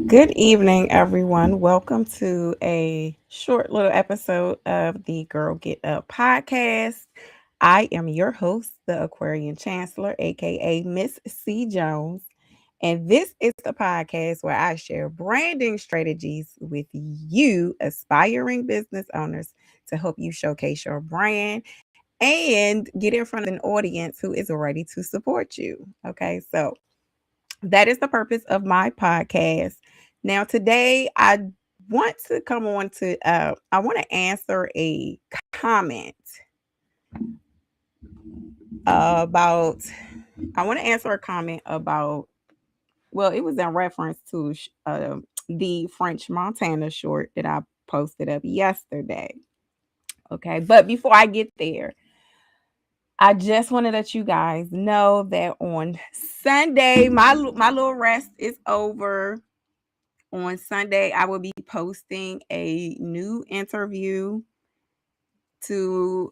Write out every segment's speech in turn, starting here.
Good evening, everyone. Welcome to a short little episode of the Girl Get Up podcast. I am your host, the Aquarian Chancellor, aka Miss C. Jones. And this is the podcast where I share branding strategies with you, aspiring business owners, to help you showcase your brand and get in front of an audience who is ready to support you. Okay, so that is the purpose of my podcast. Now, today want to come on to, I want to answer a comment about, I want to answer a comment about, well, it was in reference to the French Montana short that I posted up yesterday. Okay, but before I get there, I just want to let you guys know that on Sunday, my little rest is over. On Sunday, I will be posting a new interview to,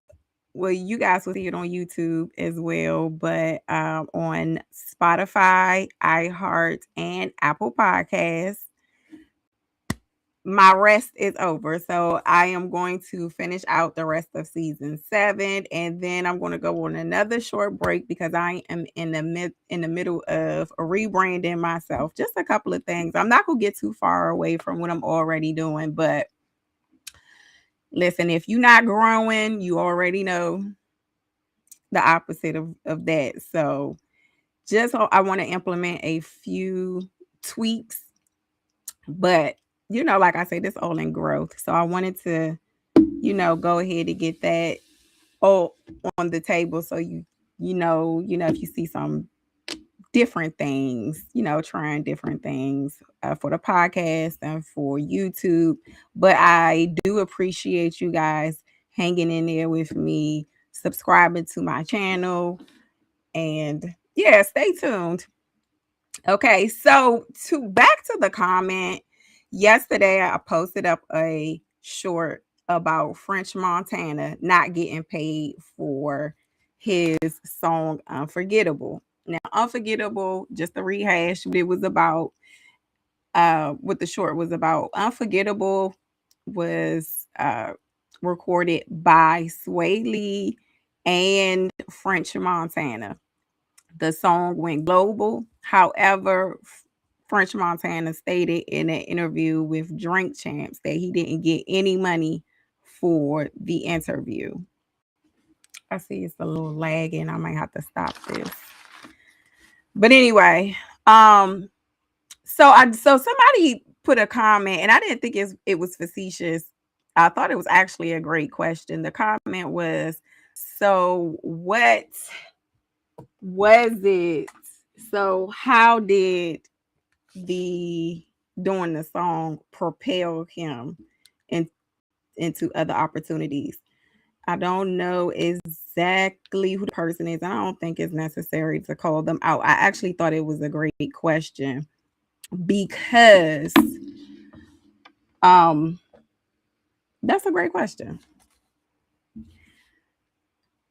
well, you guys will see it on YouTube as well, but on Spotify, iHeart, and Apple Podcasts. My rest is over. So I am going to finish out the rest of season 7, and then I'm going to go on another short break because I am in the middle of rebranding myself. Just a couple of things. I'm not going to get too far away from what I'm already doing, but listen, if you're not growing, you already know the opposite of that. So just I want to implement a few tweaks, but like I said, this all in growth. So I wanted to, go ahead and get that all on the table. So if you see some different things, trying different things for the podcast and for YouTube. But I do appreciate you guys hanging in there with me, subscribing to my channel, and yeah, stay tuned. Okay, so back to the comment. Yesterday, I posted up a short about French Montana not getting paid for his song Unforgettable. Now, Unforgettable, just to rehash what it was about, what the short was about. Unforgettable was recorded by Sway Lee and French Montana. The song went global. However, French Montana stated in an interview with Drink Champs that he didn't get any money for the interview. I see it's a little lagging. I might have to stop this. But anyway, so somebody put a comment, and I didn't think it was facetious. I thought it was actually a great question. The comment was, so what was it? So how did the doing the song propel him into other opportunities? I don't know exactly who the person is. I don't think it's necessary to call them out. I actually thought it was a great question because that's a great question.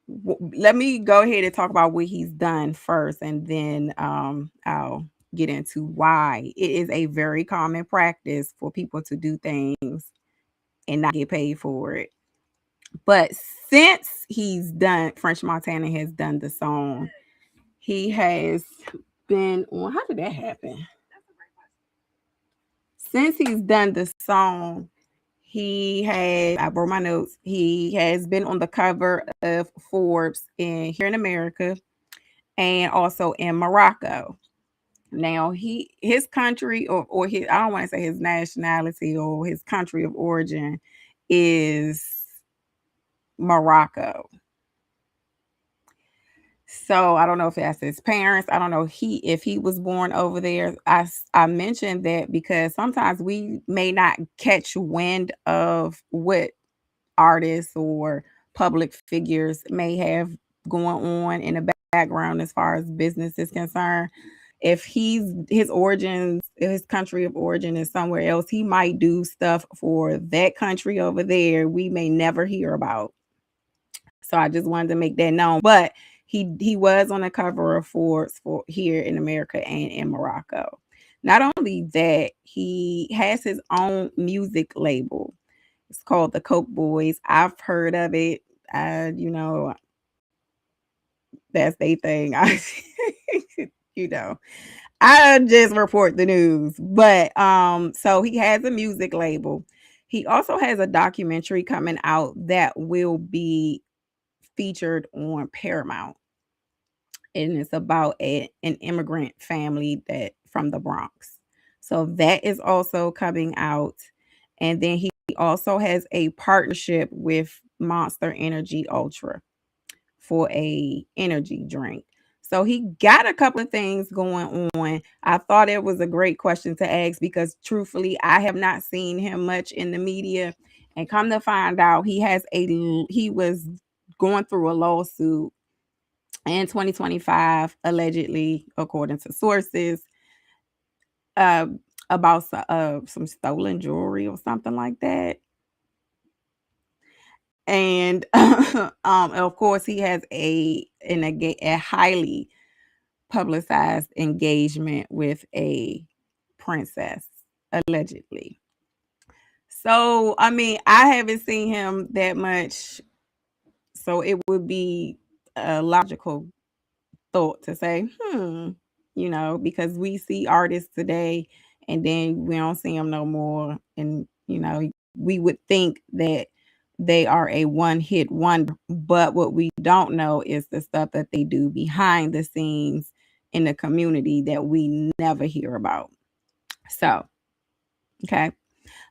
Let me go ahead and talk about what he's done first, and then I'll get into why it is a very common practice for people to do things and not get paid for it. But since French Montana has done the song, he has been on. How did that happen? Since he's done the song, I wrote my notes. He has been on the cover of Forbes here in America and also in Morocco. Now his country or his, I don't want to say his nationality or his country of origin is Morocco. So I don't know if that's his parents. I don't know if he was born over there. I mentioned that because sometimes we may not catch wind of what artists or public figures may have going on in the background as far as business is concerned. If his country of origin is somewhere else, he might do stuff for that country over there we may never hear about. So I just wanted to make that known. But He was on the cover of Forbes for here in America and in Morocco. Not only that, he has his own music label. It's called the Coke Boys. I've heard of it. You know, that's their thing. You know, I just report the news. But so he has a music label. He also has a documentary coming out that will be featured on Paramount. And it's about an immigrant family that from the Bronx. So that is also coming out. And then he also has a partnership with Monster Energy Ultra for a energy drink. So he got a couple of things going on. I thought it was a great question to ask because truthfully, I have not seen him much in the media. And come to find out, he was going through a lawsuit in 2025, allegedly, according to sources, uh, about some stolen jewelry or something like that. And of course, he has a highly publicized engagement with a princess, allegedly. So, I mean, I haven't seen him that much, so it would be a logical thought to say, because we see artists today and then we don't see them no more. And, we would think that they are a one hit wonder. But what we don't know is the stuff that they do behind the scenes in the community that we never hear about. So, okay.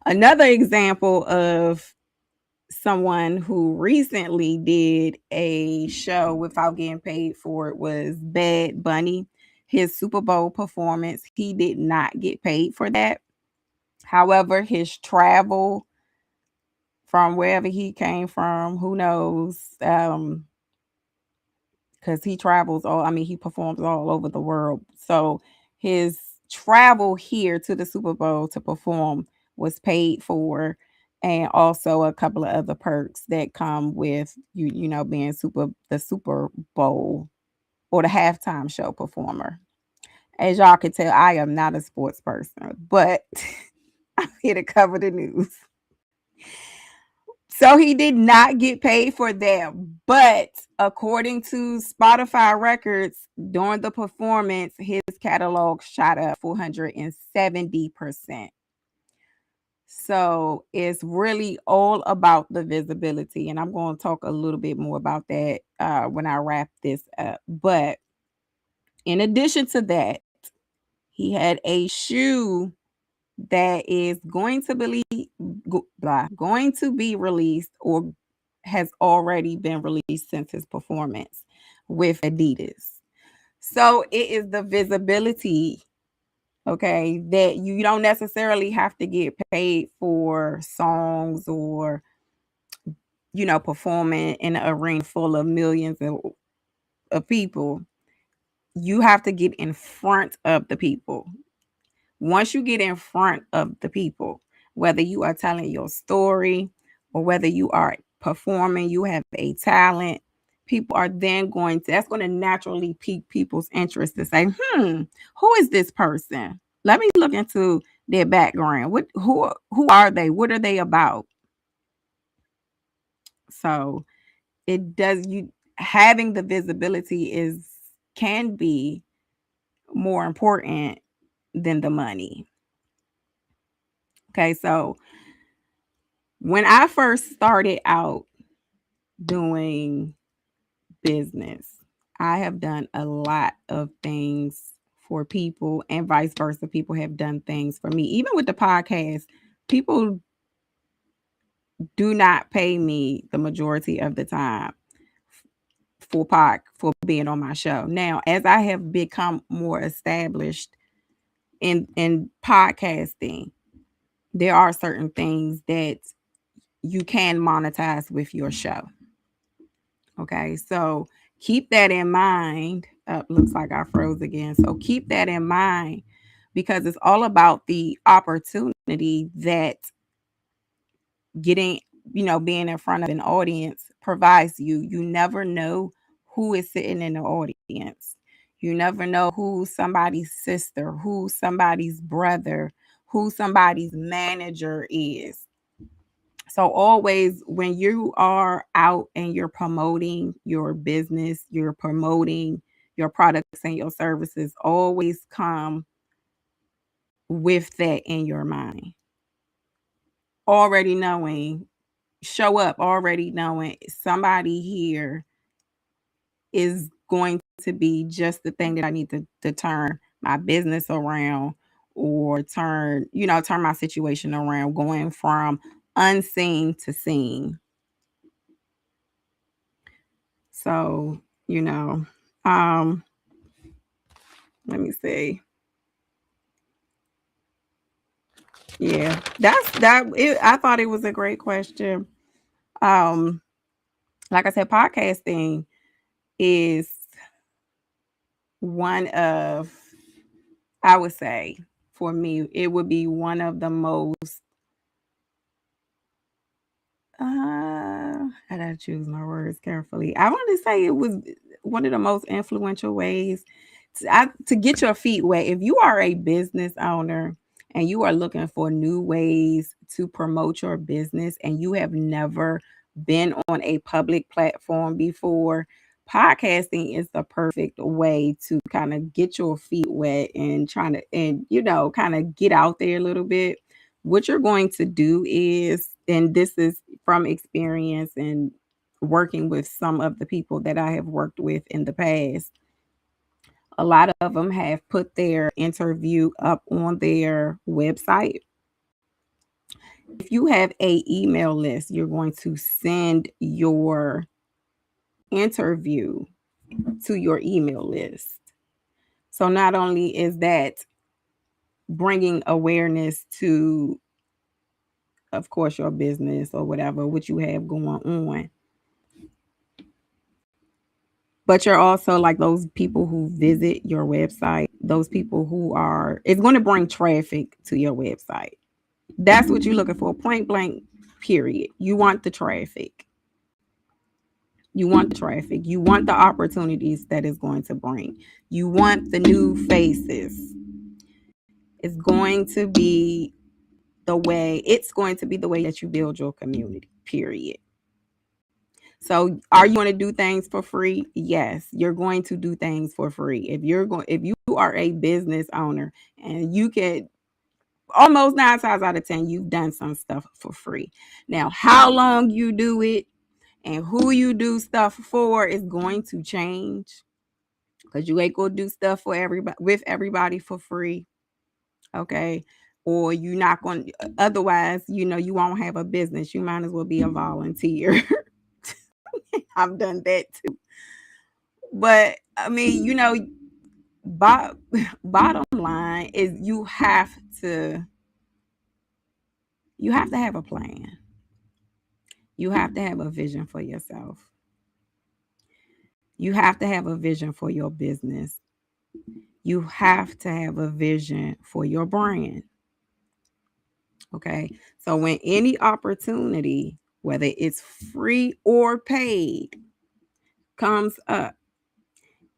Another example of someone who recently did a show without getting paid for it was Bad Bunny. His Super Bowl performance, he did not get paid for that. However, his travel from wherever he came from, who knows? Because he travels he performs all over the world. So his travel here to the Super Bowl to perform was paid for, and also a couple of other perks that come with being the Super Bowl or the halftime show performer. As y'all can tell, I am not a sports person, but I'm here to cover the news. So he did not get paid for that. But according to Spotify records, during the performance, his catalog shot up 470%. So it's really all about the visibility. And I'm going to talk a little bit more about that when I wrap this up. But in addition to that, he had a shoe that is going to be released or has already been released since his performance with Adidas. So it is the visibility, okay, that you don't necessarily have to get paid for songs or performing in an arena full of millions of people. You have to get in front of the people. Once you get in front of the people, whether you are telling your story or whether you are performing, you have a talent, people are then that's going to naturally pique people's interest to say, who is this person? Let me look into their background. Who are they? What are they about? So it does you having the visibility can be more important than the money. Okay, so when I first started out doing business, I have done a lot of things for people and vice versa. People have done things for me. Even with the podcast, people do not pay me the majority of the time for being on my show. Now, as I have become more established in podcasting, there are certain things that you can monetize with your show. Okay, so keep that in mind. Looks like I froze again. So keep that in mind because it's all about the opportunity that getting, being in front of an audience provides you. You never know who is sitting in the audience. You never know who somebody's sister, who somebody's brother, who somebody's manager is. So always when you are out and you're promoting your business, you're promoting your products and your services, always come with that in your mind. Already knowing, show up already knowing somebody here is going to be just the thing that I need to turn my business around, or turn my situation around, going from unseen to seen. So, um, let me see. Yeah, I thought it was a great question. Um, like I said, podcasting is one of, I would say, for me, it would be one of the most, I gotta choose my words carefully. I want to say it was one of the most influential ways to get your feet wet. If you are a business owner and you are looking for new ways to promote your business and you have never been on a public platform before, podcasting is the perfect way to kind of get your feet wet and kind of get out there a little bit. What you're going to do is, and this is from experience and working with some of the people that I have worked with in the past, a lot of them have put their interview up on their website. If you have a email list, you're going to send your interview to your email list. So not only is that bringing awareness to, of course, your business or whatever, what you have going on, but you're also like those people who visit your website, those people it's going to bring traffic to your website. That's what you're looking for, point blank, period. You want the traffic. You want the traffic. You want the opportunities that it's going to bring. You want the new faces. It's going to be the way that you build your community, period. So are you going to do things for free? Yes, you're going to do things for free. If you are a business owner and you can, almost 9 times out of 10, you've done some stuff for free. Now, how long you do it and who you do stuff for is going to change, because you ain't gonna do stuff for everybody for free. Okay. Or you're not going to, otherwise, you won't have a business. You might as well be a volunteer. I've done that too. But I mean, bottom line is you have to have a plan. You have to have a vision for yourself. You have to have a vision for your business. You have to have a vision for your brand. Okay. So when any opportunity, whether it's free or paid, comes up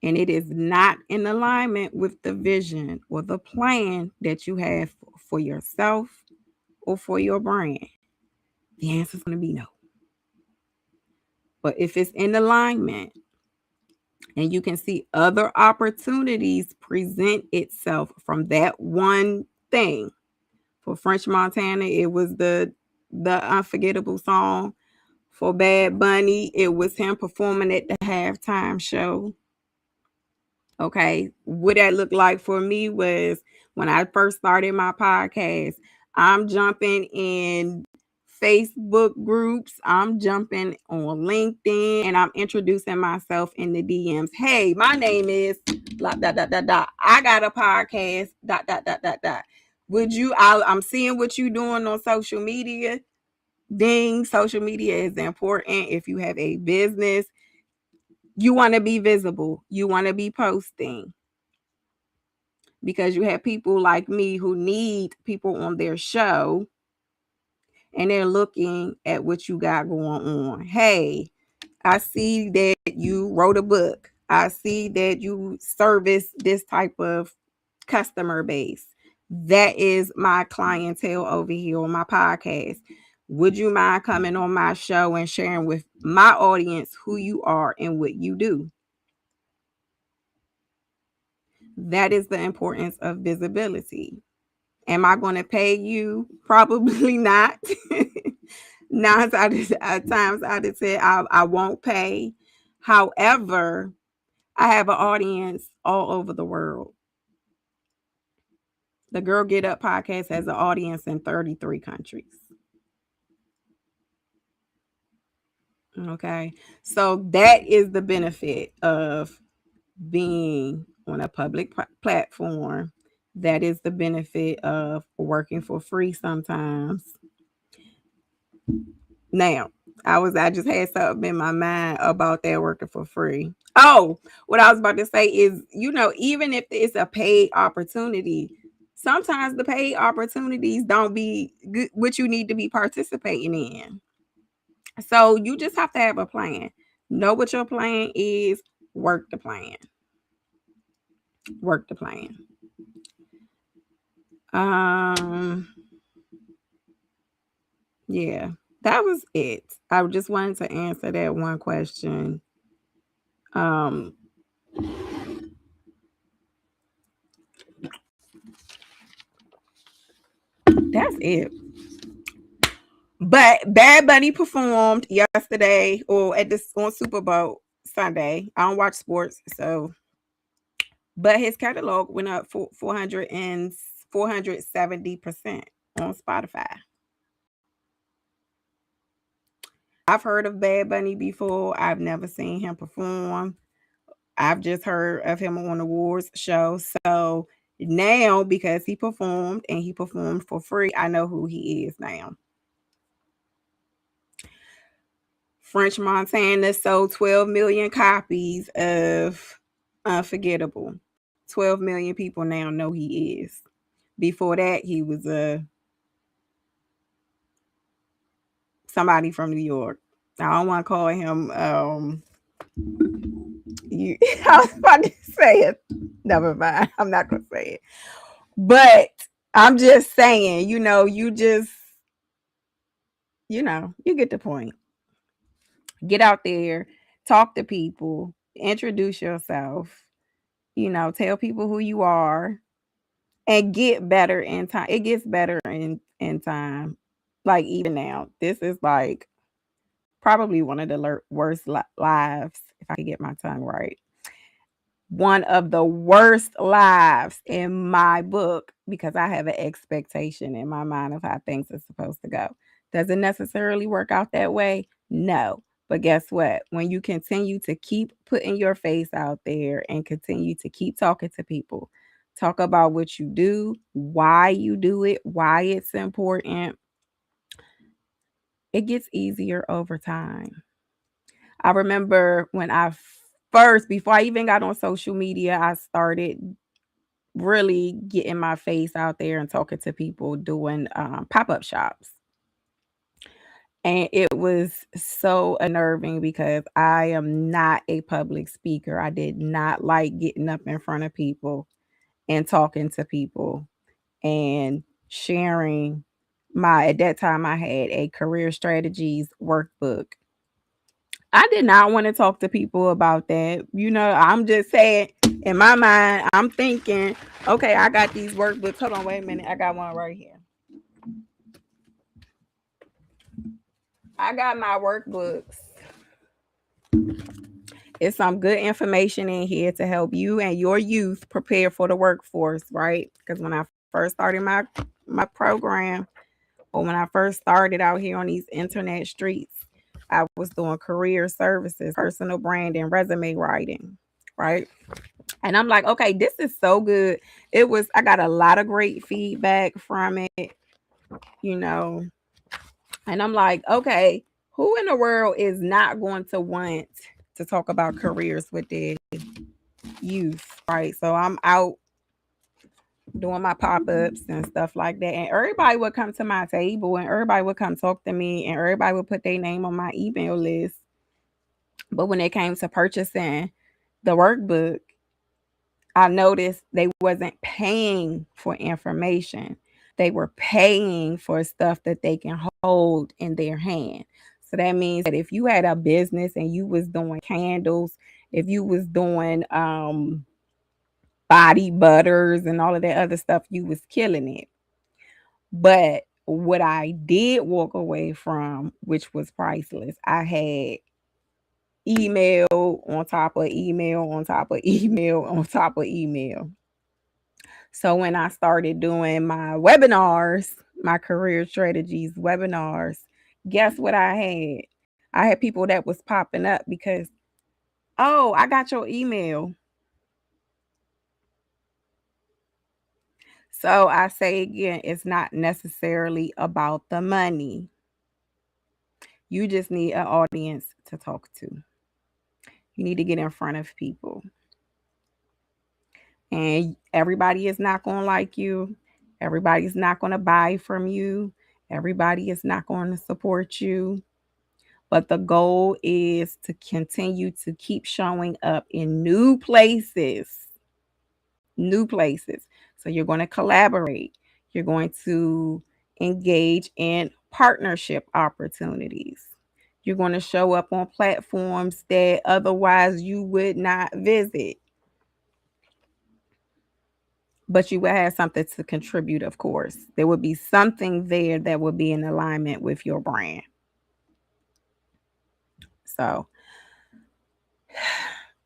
and it is not in alignment with the vision or the plan that you have for yourself or for your brand, the answer is going to be no. But if it's in alignment and you can see other opportunities present itself from that one thing, for French Montana, it was the unforgettable song. For Bad Bunny, it was him performing at the halftime show. Okay. What that looked like for me was when I first started my podcast, I'm jumping in Facebook groups, I'm jumping on LinkedIn, and I'm introducing myself in the DMs. Hey, my name is dot dot dot dot dot. I got a podcast. Dot dot dot dot dot. I'm seeing what you're doing on social media. Ding, social media is important. If you have a business, you want to be visible. You want to be posting, because you have people like me who need people on their show and they're looking at what you got going on. Hey, I see that you wrote a book. I see that you service this type of customer base. That is my clientele over here on my podcast. Would you mind coming on my show and sharing with my audience who you are and what you do? That is the importance of visibility. Am I going to pay you? Probably not. Nine times out of 10, I won't pay. However, I have an audience all over the world. The Girl Get Up podcast has an audience in 33 countries. Okay. So that is the benefit of being on a public platform. That is the benefit of working for free sometimes. Now, I just had something in my mind about that working for free. Oh, what I was about to say is, even if it's a paid opportunity, sometimes the paid opportunities don't be good, what you need to be participating in. So you just have to have a plan. Know what your plan is, work the plan. Work the plan. Yeah, that was it. I just wanted to answer that one question. That's it. But Bad Bunny performed yesterday or on Super Bowl Sunday. I don't watch sports, but his catalog went up 470% on Spotify. I've heard of Bad Bunny before. I've never seen him perform. I've just heard of him on awards show. So now, because he performed and he performed for free, I know who he is now. French Montana sold 12 million copies of Unforgettable. 12 million people now know he is. Before that, he was somebody from New York. I don't want to call him I was about to say it. Never mind. I'm not gonna say it. But I'm just saying, you get the point. Get out there, talk to people, introduce yourself, tell people who you are, and get better in time. It gets better in time. Like even now, this is like probably one of the worst lives, if I could get my tongue right. One of the worst lives in my book because I have an expectation in my mind of how things are supposed to go. Does it necessarily work out that way? No. But guess what? When you continue to keep putting your face out there and continue to keep talking to people, talk about what you do, why you do it, why it's important, it gets easier over time. I remember when before I even got on social media, I started really getting my face out there and talking to people doing pop-up shops. And it was so unnerving because I am not a public speaker. I did not like getting up in front of people and talking to people and sharing at that time I had a career strategies workbook. I did not want to talk to people about that. I'm just saying, in my mind, I'm thinking, okay, I got these workbooks. Hold on, wait a minute. I got one right here. I got my workbooks. It's some good information in here to help you and your youth prepare for the workforce, right? Because when I first started my program, or when I first started out here on these internet streets, I was doing career services, personal branding, resume writing, right? And I'm like, okay, this is so good. I got a lot of great feedback from it, and I'm like, okay, who in the world is not going to want to talk about careers with their youth, right? So I'm out doing my pop-ups and stuff like that. And everybody would come to my table and everybody would come talk to me and everybody would put their name on my email list. But when it came to purchasing the workbook, I noticed they wasn't paying for information. They were paying for stuff that they can hold in their hand. So that means that if you had a business and you was doing candles, if you was doing body butters and all of that other stuff, you was killing it. But what I did walk away from, which was priceless, I had email on top of email on top of email on top of email. So when I started doing my webinars, my career strategies webinars, guess what I had? I had people that was popping up because, oh, I got your email. So I say again, it's not necessarily about the money. You just need an audience to talk to. You need to get in front of people. And everybody is not going to like you. Everybody's not going to buy from you. Everybody is not going to support you. But the goal is to continue to keep showing up in new places. New places. So you're going to collaborate. You're going to engage in partnership opportunities. You're going to show up on platforms that otherwise you would not visit. But you would have something to contribute, of course. There would be something there that would be in alignment with your brand. So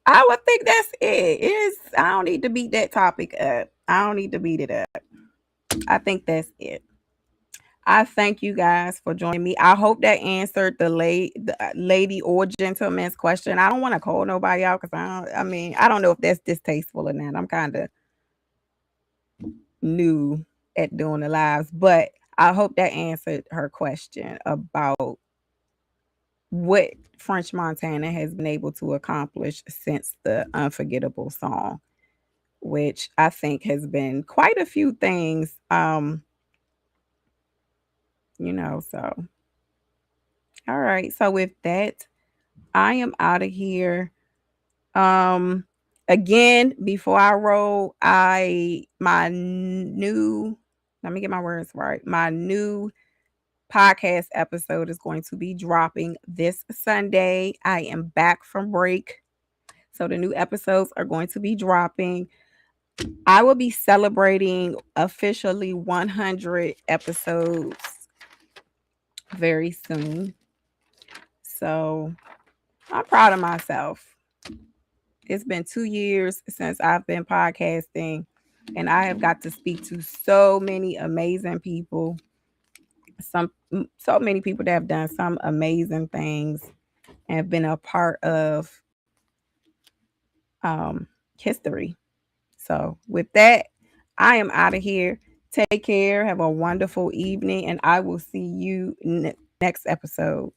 I would think that's it. I don't need to beat that topic up. I don't need to beat it up. I think that's it. I thank you guys for joining me. I hope that answered the lady or gentleman's question. I don't want to call nobody out because I don't know if that's distasteful or not. I'm kind of new at doing the lives, but I hope that answered her question about what French Montana has been able to accomplish since the Unforgettable song, which I think has been quite a few things. So all right. So with that, I am out of here. Again, before I roll, my new let me get my words right. My new podcast episode is going to be dropping this Sunday. I am back from break. So the new episodes are going to be dropping. I will be celebrating officially 100 episodes very soon. So I'm proud of myself. It's been 2 years since I've been podcasting, and I have got to speak to so many amazing people. So many people that have done some amazing things and have been a part of history. So with that, I am out of here. Take care. Have a wonderful evening, and I will see you next episode.